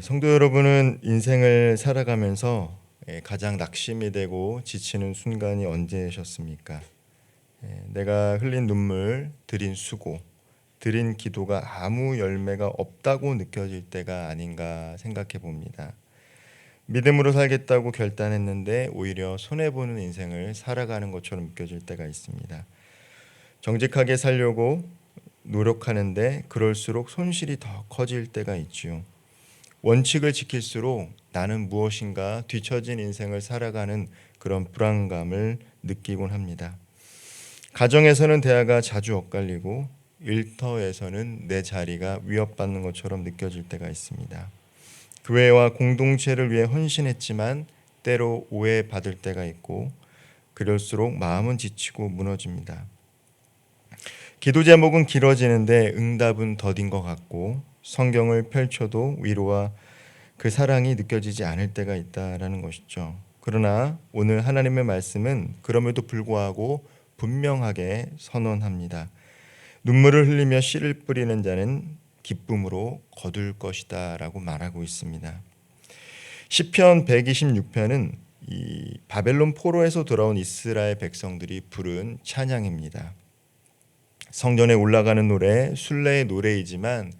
성도 여러분은 인생을 살아가면서 가장 낙심이 되고 지치는 순간이 언제셨습니까? 내가 흘린 눈물, 드린 수고, 드린 기도가 아무 열매가 없다고 느껴질 때가 아닌가 생각해 봅니다. 믿음으로 살겠다고 결단했는데 오히려 손해보는 인생을 살아가는 것처럼 느껴질 때가 있습니다. 정직하게 살려고 노력하는데 그럴수록 손실이 더 커질 때가 있지요. 원칙을 지킬수록 나는 무엇인가 뒤처진 인생을 살아가는 그런 불안감을 느끼곤 합니다. 가정에서는 대화가 자주 엇갈리고 일터에서는 내 자리가 위협받는 것처럼 느껴질 때가 있습니다. 교회와 공동체를 위해 헌신했지만 때로 오해받을 때가 있고 그럴수록 마음은 지치고 무너집니다. 기도 제목은 길어지는데 응답은 더딘 것 같고 성경을 펼쳐도 위로와 그 사랑이 느껴지지 않을 때가 있다라는 것이죠. 그러나 오늘 하나님의 말씀은 그럼에도 불구하고 분명하게 선언합니다. 눈물을 흘리며 씨를 뿌리는 자는 기쁨으로 거둘 것이다 라고 말하고 있습니다. 시편 126편은 이 바벨론 포로에서 돌아온 이스라엘 백성들이 부른 찬양입니다. 성전에 올라가는 노래, 순례의 노래이지만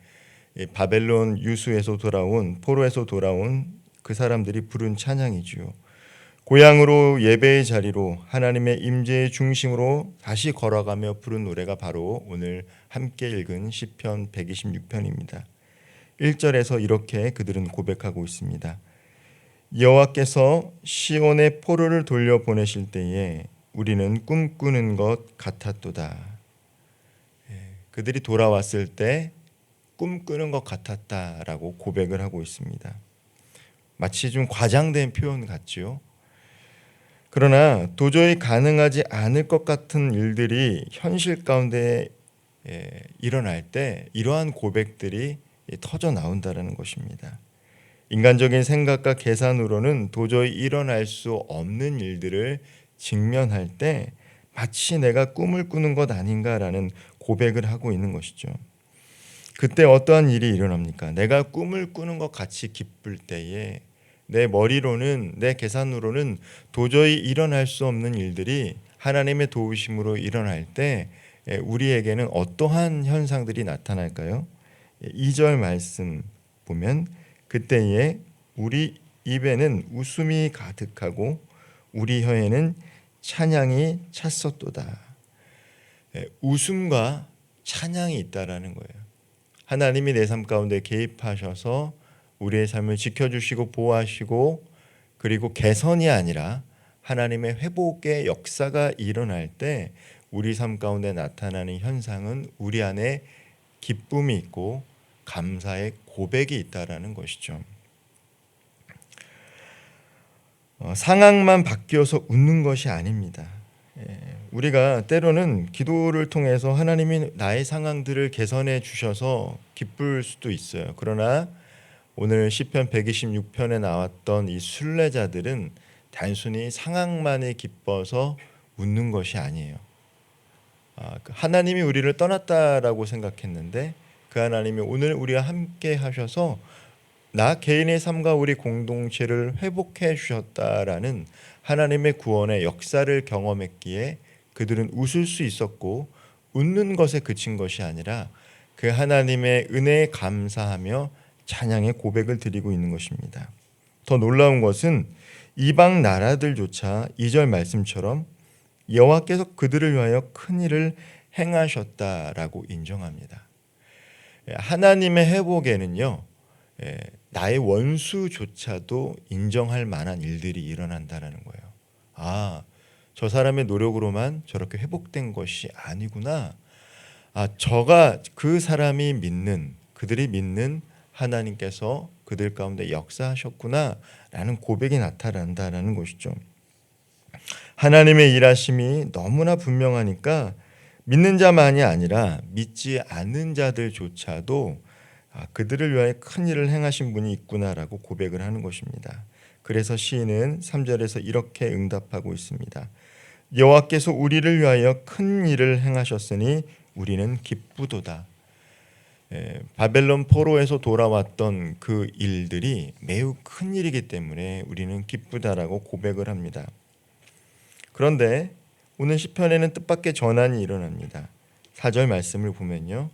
바벨론 유수에서 돌아온 포로에서 돌아온 그 사람들이 부른 찬양이지요. 고향으로 예배의 자리로 하나님의 임재의 중심으로 다시 걸어가며 부른 노래가 바로 오늘 함께 읽은 시편 126편입니다. 1절에서 이렇게 그들은 고백하고 있습니다. 여호와께서 시온의 포로를 돌려보내실 때에 우리는 꿈꾸는 것 같았도다. 그들이 돌아왔을 때 꿈꾸는 것 같았다라고 고백을 하고 있습니다. 마치 좀 과장된 표현 같지요. 그러나 도저히 가능하지 않을 것 같은 일들이 현실 가운데 일어날 때 이러한 고백들이 터져 나온다는 것입니다. 인간적인 생각과 계산으로는 도저히 일어날 수 없는 일들을 직면할 때 마치 내가 꿈을 꾸는 것 아닌가라는 고백을 하고 있는 것이죠. 그때 어떠한 일이 일어납니까? 내가 꿈을 꾸는 것 같이 기쁠 때에 내 머리로는 내 계산으로는 도저히 일어날 수 없는 일들이 하나님의 도우심으로 일어날 때 우리에게는 어떠한 현상들이 나타날까요? 2절 말씀 보면 그때에 우리 입에는 웃음이 가득하고 우리 혀에는 찬양이 찼었도다. 웃음과 찬양이 있다라는 거예요. 하나님이 내 삶 가운데 개입하셔서 우리의 삶을 지켜주시고 보호하시고 그리고 개선이 아니라 하나님의 회복의 역사가 일어날 때 우리 삶 가운데 나타나는 현상은 우리 안에 기쁨이 있고 감사의 고백이 있다라는 것이죠. 상황만 바뀌어서 웃는 것이 아닙니다. 우리가 때로는 기도를 통해서 하나님이 나의 상황들을 개선해 주셔서 기쁠 수도 있어요. 그러나 오늘 시편 126편에 나왔던 이 순례자들은 단순히 상황만이 기뻐서 웃는 것이 아니에요. 하나님이 우리를 떠났다라고 생각했는데 그 하나님이 오늘 우리와 함께 하셔서 나 개인의 삶과 우리 공동체를 회복해 주셨다라는 하나님의 구원의 역사를 경험했기에 그들은 웃을 수 있었고 웃는 것에 그친 것이 아니라 그 하나님의 은혜에 감사하며 찬양의 고백을 드리고 있는 것입니다. 더 놀라운 것은 이방 나라들조차 2절 말씀처럼 여호와께서 그들을 위하여 큰 일을 행하셨다라고 인정합니다. 하나님의 회복에는요, 나의 원수조차도 인정할 만한 일들이 일어난다는 거예요. 저 사람의 노력으로만 저렇게 회복된 것이 아니구나. 저가 그 사람이 믿는 그들이 믿는 하나님께서 그들 가운데 역사하셨구나라는 고백이 나타난다는 것이죠. 하나님의 일하심이 너무나 분명하니까 믿는 자만이 아니라 믿지 않는 자들조차도 그들을 위하여 큰 일을 행하신 분이 있구나라고 고백을 하는 것입니다. 그래서 시인은 3절에서 이렇게 응답하고 있습니다. 여호와께서 우리를 위하여 큰 일을 행하셨으니 우리는 기쁘도다. 바벨론 포로에서 돌아왔던 그 일들이 매우 큰 일이기 때문에 우리는 기쁘다라고 고백을 합니다. 그런데 오늘 시편에는 뜻밖의 전환이 일어납니다. 4절 말씀을 보면요,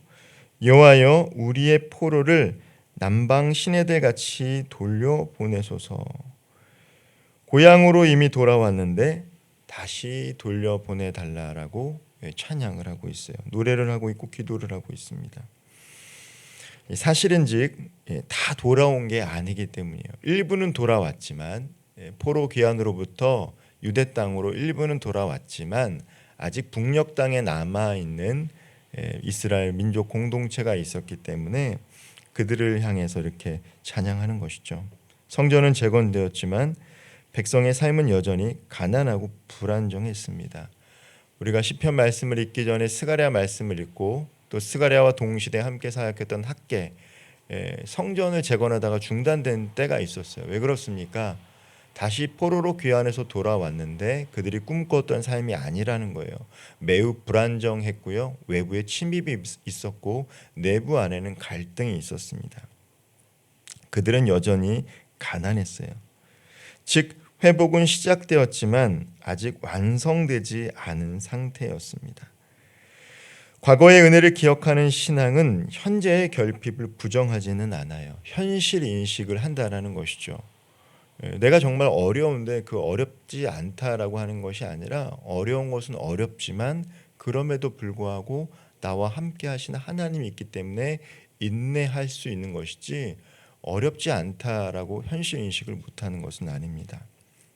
여호와여 우리의 포로를 남방 시내들 같이 돌려보내소서. 고향으로 이미 돌아왔는데 다시 돌려보내달라라고 찬양을 하고 있어요. 노래를 하고 있고 기도를 하고 있습니다. 사실은즉 다 돌아온 게 아니기 때문이에요. 일부는 돌아왔지만, 포로 귀환으로부터 유대 땅으로 일부는 돌아왔지만 아직 북녘 땅에 남아 있는 이스라엘 민족 공동체가 있었기 때문에 그들을 향해서 이렇게 찬양하는 것이죠. 성전은 재건되었지만 백성의 삶은 여전히 가난하고 불안정했습니다. 우리가 시편 말씀을 읽기 전에 스가랴 말씀을 읽고 또 스가랴와 동시대 함께 사역했던 학계, 성전을 재건하다가 중단된 때가 있었어요. 왜 그렇습니까? 다시 포로로 귀환해서 돌아왔는데 그들이 꿈꿨던 삶이 아니라는 거예요. 매우 불안정했고요, 외부에 침입이 있었고 내부 안에는 갈등이 있었습니다. 그들은 여전히 가난했어요. 즉 회복은 시작되었지만 아직 완성되지 않은 상태였습니다. 과거의 은혜를 기억하는 신앙은 현재의 결핍을 부정하지는 않아요. 현실 인식을 한다라는 것이죠. 내가 정말 어려운데 그 어렵지 않다라고 하는 것이 아니라, 어려운 것은 어렵지만 그럼에도 불구하고 나와 함께 하시는 하나님이 있기 때문에 인내할 수 있는 것이지, 어렵지 않다라고 현실 인식을 못하는 것은 아닙니다.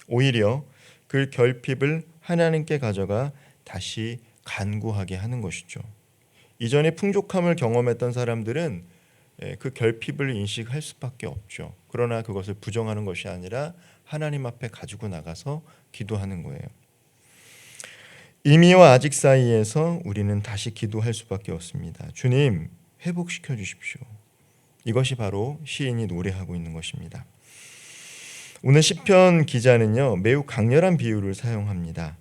오히려 그 결핍을 하나님께 가져가 다시 간구하게 하는 것이죠. 이전에 풍족함을 경험했던 사람들은 그 결핍을 인식할 수밖에 없죠. 그러나 그것을 부정하는 것이 아니라 하나님 앞에 가지고 나가서 기도하는 거예요. 이미와 아직 사이에서 우리는 다시 기도할 수밖에 없습니다. 주님, 회복시켜 주십시오. 이것이 바로 시인이 노래하고 있는 것입니다. 오늘 시편 기자는요, 매우 강렬한 비유를 사용합니다.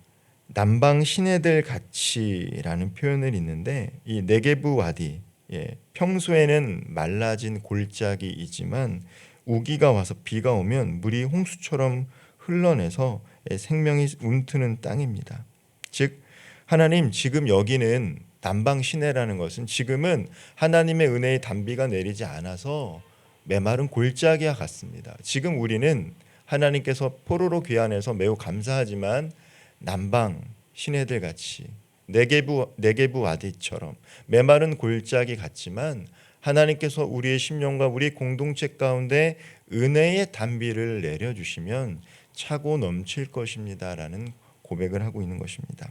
남방 시내들 같이라는 표현을 있는데, 이 네게브 와디, 평소에는 말라진 골짜기이지만 우기가 와서 비가 오면 물이 홍수처럼 흘러내서 생명이 움트는 땅입니다. 즉 하나님, 지금 여기는 남방 시내라는 것은 지금은 하나님의 은혜의 단비가 내리지 않아서 메마른 골짜기와 같습니다. 지금 우리는 하나님께서 포로로 귀환해서 매우 감사하지만 남방 시내들 같이 네게브 와디처럼 메마른 골짜기 같지만 하나님께서 우리의 심령과 우리 공동체 가운데 은혜의 단비를 내려주시면 차고 넘칠 것입니다라는 고백을 하고 있는 것입니다.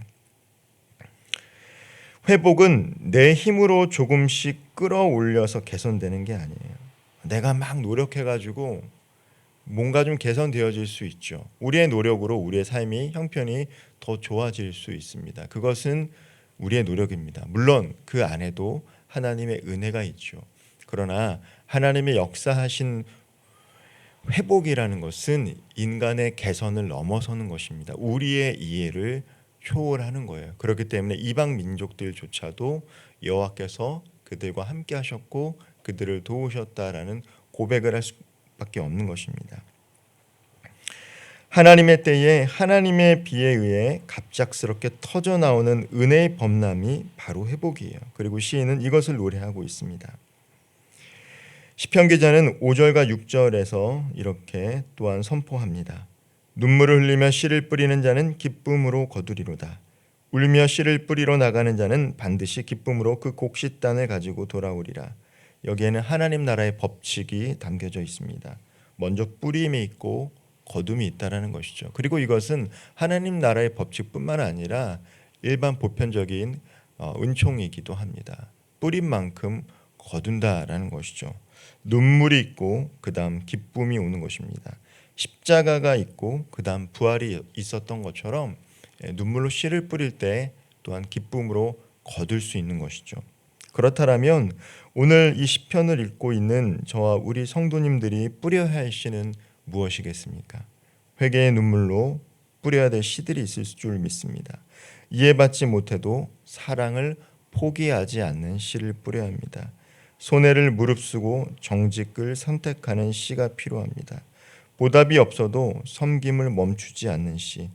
회복은 내 힘으로 조금씩 끌어올려서 개선되는 게 아니에요. 내가 막 노력해가지고 뭔가 좀 개선되어질 수 있죠. 우리의 노력으로 우리의 삶이 형편이 더 좋아질 수 있습니다. 그것은 우리의 노력입니다. 물론 그 안에도 하나님의 은혜가 있죠. 그러나 하나님의 역사하신 회복이라는 것은 인간의 개선을 넘어서는 것입니다. 우리의 이해를 초월하는 거예요. 그렇기 때문에 이방 민족들조차도 여호와께서 그들과 함께 하셨고 그들을 도우셨다라는 고백을 할 수밖에 없는 것입니다. 하나님의 때에 하나님의 비에 의해 갑작스럽게 터져나오는 은혜의 범람이 바로 회복이에요. 그리고 시인은 이것을 노래하고 있습니다. 시편 기자는 5절과 6절에서 이렇게 또한 선포합니다. 눈물을 흘리며 씨를 뿌리는 자는 기쁨으로 거두리로다. 울며 씨를 뿌리러 나가는 자는 반드시 기쁨으로 그 곡식단을 가지고 돌아오리라. 여기에는 하나님 나라의 법칙이 담겨져 있습니다. 먼저 뿌림이 있고 거둠이 있다라는 것이죠. 그리고 이것은 하나님 나라의 법칙뿐만 아니라 일반 보편적인 은총이기도 합니다. 뿌린 만큼 거둔다라는 것이죠. 눈물이 있고 그 다음 기쁨이 오는 것입니다. 십자가가 있고 그 다음 부활이 있었던 것처럼 눈물로 씨를 뿌릴 때 또한 기쁨으로 거둘 수 있는 것이죠. 그렇다면 오늘 이 시편을 읽고 있는 저와 우리 성도님들이 뿌려야 할 씨는 무엇이겠습니까? 회개의 눈물로 뿌려야 될 씨들이 있을 줄 믿습니다. 이해받지 못해도 사랑을 포기하지 않는 씨를 뿌려야 합니다. 손해를 무릅쓰고 정직을 선택하는 씨가 필요합니다. 보답이 없어도 섬김을 멈추지 않는 씨,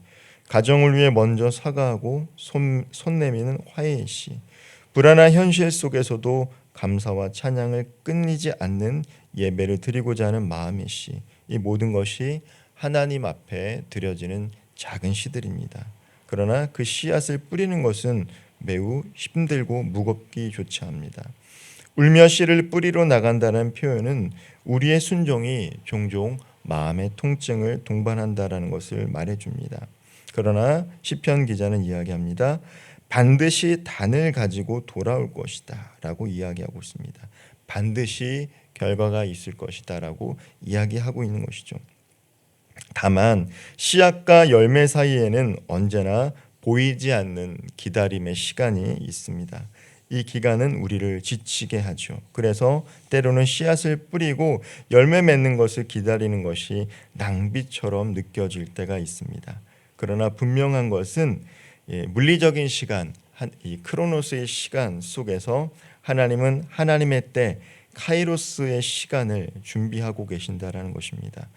가정을 위해 먼저 사과하고 손 내미는 화해의 씨, 불안한 현실 속에서도 감사와 찬양을 끊이지 않는 예배를 드리고자 하는 마음의 씨, 이 모든 것이 하나님 앞에 드려지는 작은 씨들입니다. 그러나 그 씨앗을 뿌리는 것은 매우 힘들고 무겁기조차 합니다. 울며 씨를 뿌리러 나간다는 표현은 우리의 순종이 종종 마음의 통증을 동반한다라는 것을 말해줍니다. 그러나 시편 기자는 이야기합니다. 반드시 단을 가지고 돌아올 것이다 라고 이야기하고 있습니다. 반드시 결과가 있을 것이다 라고 이야기하고 있는 것이죠. 다만 씨앗과 열매 사이에는 언제나 보이지 않는 기다림의 시간이 있습니다. 이 기간은 우리를 지치게 하죠. 그래서 때로는 씨앗을 뿌리고 열매 맺는 것을 기다리는 것이 낭비처럼 느껴질 때가 있습니다. 그러나 분명한 것은 물리적인 시간, 이 크로노스의 시간 속에서 하나님은 하나님의 때 카이로스의 시간을 준비하고 계신다라는 것입니다.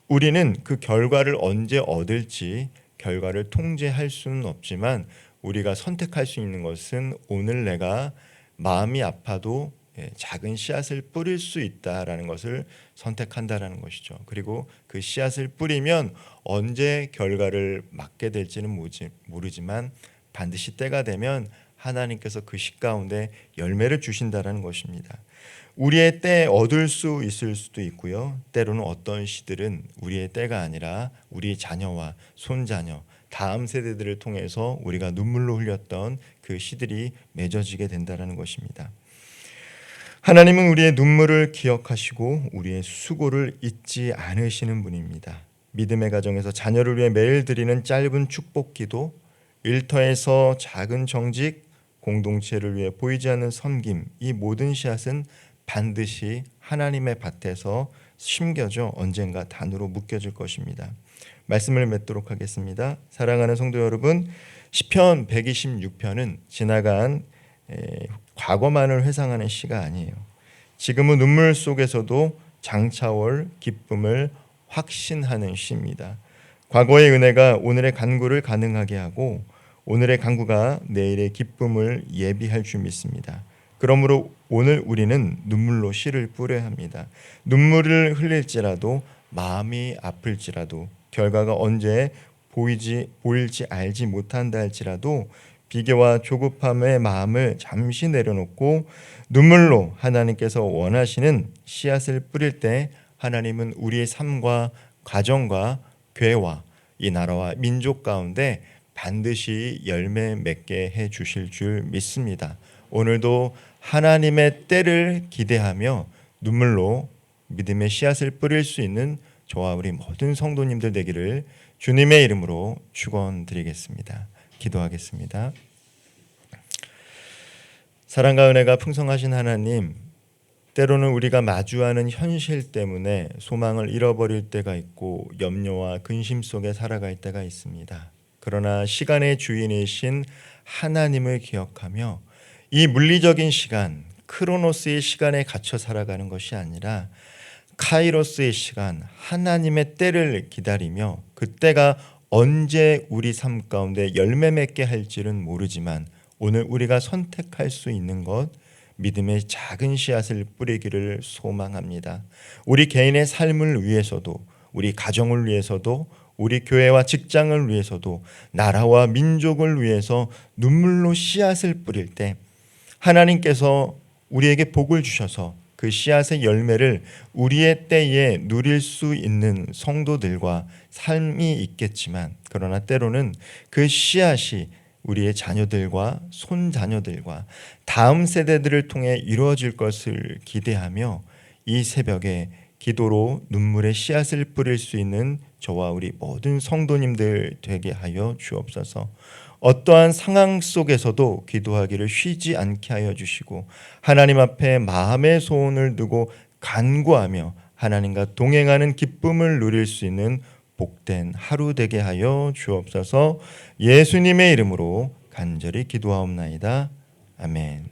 우리는 그 결과를 언제 얻을지 결과를 통제할 수는 없지만 우리가 선택할 수 있는 것은 오늘 내가 마음이 아파도 작은 씨앗을 뿌릴 수 있다라는 것을 선택한다라는 것이죠. 그리고 그 씨앗을 뿌리면 언제 결과를 맞게 될지는 모르지만 반드시 때가 되면 하나님께서 그 씨 가운데 열매를 주신다라는 것입니다. 우리의 때에 얻을 수 있을 수도 있고요. 때로는 어떤 씨들은 우리의 때가 아니라 우리 자녀와 손자녀, 다음 세대들을 통해서 우리가 눈물로 흘렸던 그 씨들이 맺어지게 된다는 것입니다. 하나님은 우리의 눈물을 기억하시고 우리의 수고를 잊지 않으시는 분입니다. 믿음의 가정에서 자녀를 위해 매일 드리는 짧은 축복기도, 일터에서 작은 정직, 공동체를 위해 보이지 않는 섬김, 이 모든 씨앗은 반드시 하나님의 밭에서 심겨져 언젠가 단으로 묶여질 것입니다. 말씀을 맺도록 하겠습니다. 사랑하는 성도 여러분, 시편 126편은 지나간 과거만을 회상하는 시가 아니에요. 지금은 눈물 속에서도 장차올 기쁨을 확신하는 시입니다. 과거의 은혜가 오늘의 간구를 가능하게 하고 오늘의 간구가 내일의 기쁨을 예비할 줄 믿습니다. 그러므로 오늘 우리는 눈물로 씨를 뿌려야 합니다. 눈물을 흘릴지라도 마음이 아플지라도 결과가 언제 보일지 알지 못한다 할지라도 비교와 조급함의 마음을 잠시 내려놓고 눈물로 하나님께서 원하시는 씨앗을 뿌릴 때 하나님은 우리의 삶과 가정과 교회와 이 나라와 민족 가운데 반드시 열매 맺게 해 주실 줄 믿습니다. 오늘도 하나님의 때를 기대하며 눈물로 믿음의 씨앗을 뿌릴 수 있는 저와 우리 모든 성도님들 되기를 주님의 이름으로 축원드리겠습니다. 기도하겠습니다. 사랑과 은혜가 풍성하신 하나님, 때로는 우리가 마주하는 현실 때문에 소망을 잃어버릴 때가 있고 염려와 근심 속에 살아갈 때가 있습니다. 그러나 시간의 주인이신 하나님을 기억하며 이 물리적인 시간, 크로노스의 시간에 갇혀 살아가는 것이 아니라 카이로스의 시간, 하나님의 때를 기다리며 그때가 언제 우리 삶 가운데 열매 맺게 할지는 모르지만 오늘 우리가 선택할 수 있는 것, 믿음의 작은 씨앗을 뿌리기를 소망합니다. 우리 개인의 삶을 위해서도, 우리 가정을 위해서도, 우리 교회와 직장을 위해서도, 나라와 민족을 위해서 눈물로 씨앗을 뿌릴 때 하나님께서 우리에게 복을 주셔서 그 씨앗의 열매를 우리의 때에 누릴 수 있는 성도들과 삶이 있겠지만, 그러나 때로는 그 씨앗이 우리의 자녀들과 손자녀들과 다음 세대들을 통해 이루어질 것을 기대하며 이 새벽에 기도로 눈물의 씨앗을 뿌릴 수 있는 저와 우리 모든 성도님들 되게 하여 주옵소서. 어떠한 상황 속에서도 기도하기를 쉬지 않게 하여 주시고 하나님 앞에 마음의 소원을 두고 간구하며 하나님과 동행하는 기쁨을 누릴 수 있는 복된 하루 되게 하여 주옵소서. 예수님의 이름으로 간절히 기도하옵나이다. 아멘.